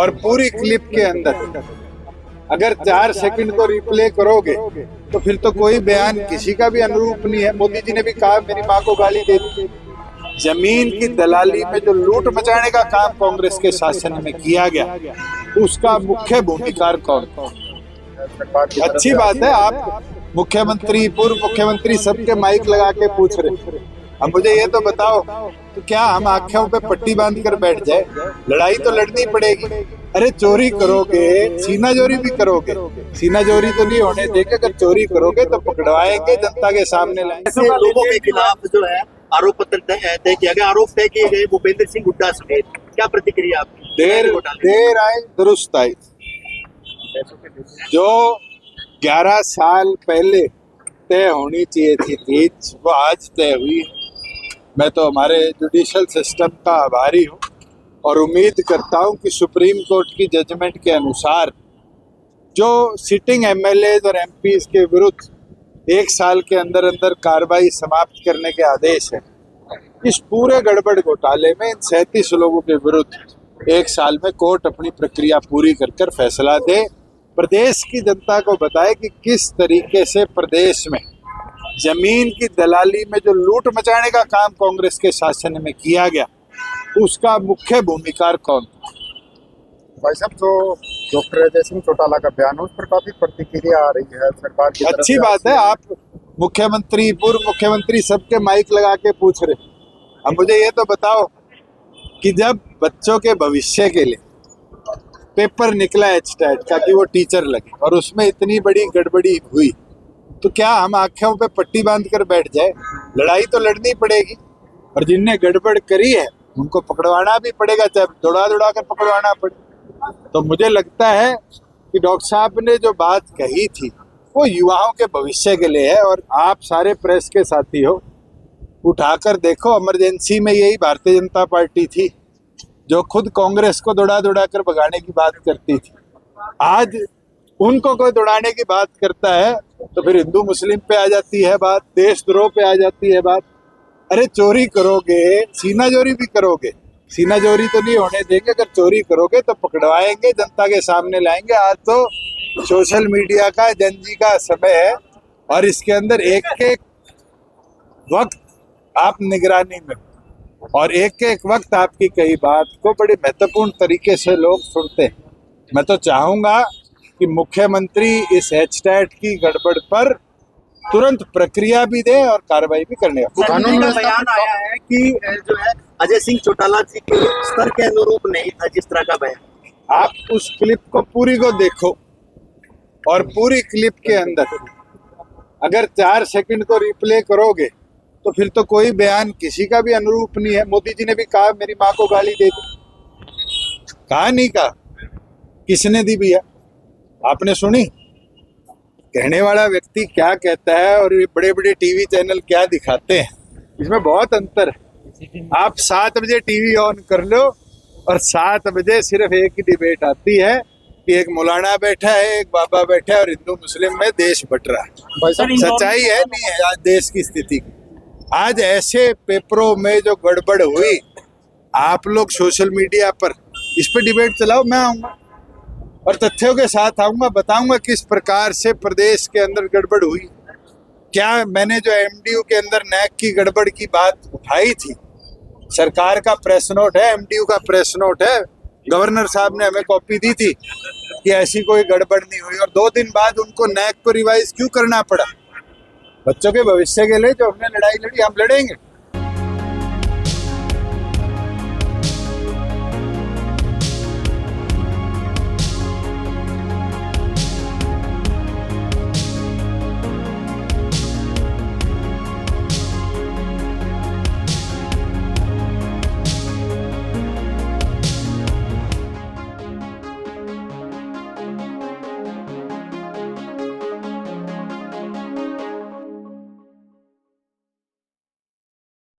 और पूरी क्लिप के अंदर अगर 4 सेकंड को रिप्ले करोगे तो फिर तो कोई बयान किसी का भी अनुरूप नहीं है। मोदी जी ने भी कहा मेरी माँ को गाली दे दी। जमीन की दलाली में जो लूट मचाने का काम कांग्रेस के शासन में किया गया, उसका मुख्य भूमिकार कौन? अच्छी बात है, आप मुख्यमंत्री, पूर्व मुख्यमंत्री सबके माइक लगा के पूछ रहे। अब मुझे ये तो बताओ, तो क्या हम आंखों पे पट्टी बांध कर बैठ जाए? लड़ाई तो लड़नी पड़ेगी। अरे चोरी करोगे, सीना जोरी भी करोगे, सीना जोरी तो नहीं होने देंगे। अगर चोरी करोगे तो पकड़वाएंगे, जनता के सामने लाएंगे। लोगों के खिलाफ जो है आरोप पत्र तय किया गया, आरोप तय किए गए भूपेंद्र सिंह हुड्डा समेत, क्या प्रतिक्रिया आपकी? देर आए दुरुस्त आई। जो 11 साल पहले तय होनी चाहिए थी वो आज तय हुई। मैं तो हमारे जुडिशल सिस्टम का आभारी हूँ और उम्मीद करता हूँ कि सुप्रीम कोर्ट की जजमेंट के अनुसार जो सिटिंग एमएलएज और एमपीज के विरुद्ध 1 साल के अंदर अंदर कार्रवाई समाप्त करने के आदेश है, इस पूरे गड़बड़ घोटाले में इन 37 लोगों के विरुद्ध 1 साल में कोर्ट अपनी प्रक्रिया पूरी कर फैसला दे, प्रदेश की जनता को बताए कि किस तरीके से प्रदेश में जमीन की दलाली में जो लूट मचाने का काम कांग्रेस के शासन में किया गया, उसका मुख्य भूमिकार कौन? भाई साहब, तो डॉक्टर अजय सिंह चौटाला का बयान, उस पर काफी प्रतिक्रिया आ रही है सरकार की तरफ से। अच्छी बात है, आप मुख्यमंत्री, पूर्व मुख्यमंत्री सबके माइक लगा के पूछ रहे। अब मुझे ये तो बताओ कि जब बच्चों के भविष्य के लिए पेपर निकला एचटेट का कि वो टीचर लगे और उसमें इतनी बड़ी गड़बड़ी हुई, तो क्या हम आंखों पे पट्टी बांध कर बैठ जाए? लड़ाई तो लड़नी पड़ेगी और जिनने गड़बड़ करी है उनको पकड़वाना भी पड़ेगा, चाहे दौड़ा कर पकड़वाना पड़े। तो मुझे लगता है कि डॉक्टर साहब ने जो बात कही थी वो युवाओं के भविष्य के लिए है। और आप सारे प्रेस के साथी हो, उठाकर देखो, इमरजेंसी में यही भारतीय जनता पार्टी थी जो खुद कांग्रेस को दौड़ा कर भगाने की बात करती थी। आज उनको कोई दौड़ाने की बात करता है तो फिर हिंदू मुस्लिम पे आ जाती है बात, देशद्रोह पे आ जाती है बात। अरे चोरी करोगे, सीना जोरी भी करोगे, सीना जोरी तो नहीं होने देंगे। अगर चोरी करोगे तो पकड़वाएंगे, जनता के सामने लाएंगे। आज तो सोशल मीडिया का, जनजी का समय है और इसके अंदर एक एक वक्त आप निगरानी में और एक एक वक्त आपकी कई बात को बड़े महत्वपूर्ण तरीके से लोग सुनते हैं। मैं तो चाहूंगा कि मुख्यमंत्री इस एचटेट की गड़बड़ पर तुरंत प्रक्रिया भी दे और कार्रवाई भी करने का। कानून का बयान आया है कि जो है अजय सिंह चौटाला जी के स्तर के अनुरूप नहीं था जिस तरह का बयान। आप उस क्लिप को पूरी को देखो और पूरी क्लिप के अंदर अगर 4 सेकंड को रिप्ले करोगे तो फिर तो कोई बयान किसी का भी अनुरूप नहीं है। मोदी जी ने भी कहा मेरी माँ को गाली दे दी। कहा नहीं कहा, किसने दी भैया? आपने सुनी? कहने वाला व्यक्ति क्या कहता है और ये बड़े बड़े टीवी चैनल क्या दिखाते हैं, इसमें बहुत अंतर है। आप 7 बजे टीवी ऑन कर लो और 7 बजे सिर्फ एक ही डिबेट आती है कि एक मौलाना बैठा है, एक बाबा बैठा है और हिंदू मुस्लिम में देश बट रहा है। सच्चाई है नहीं है आज देश की स्थिति। आज ऐसे पेपरों में जो गड़बड़ हुई, आप लोग सोशल मीडिया पर इस पे डिबेट चलाओ, मैं आऊंगा और तथ्यों के साथ आऊंगा, बताऊंगा किस प्रकार से प्रदेश के अंदर गड़बड़ हुई। क्या मैंने जो एमडीयू के अंदर नैक की गड़बड़ की बात उठाई थी, सरकार का प्रेस नोट है, एमडीयू का प्रेस नोट है, गवर्नर साहब ने हमें कॉपी दी थी कि ऐसी कोई गड़बड़ नहीं हुई और 2 दिन बाद उनको नैक को रिवाइज क्यों करना पड़ा? बच्चों के भविष्य के लिए जो हमने लड़ाई लड़ी, हम लड़ेंगे।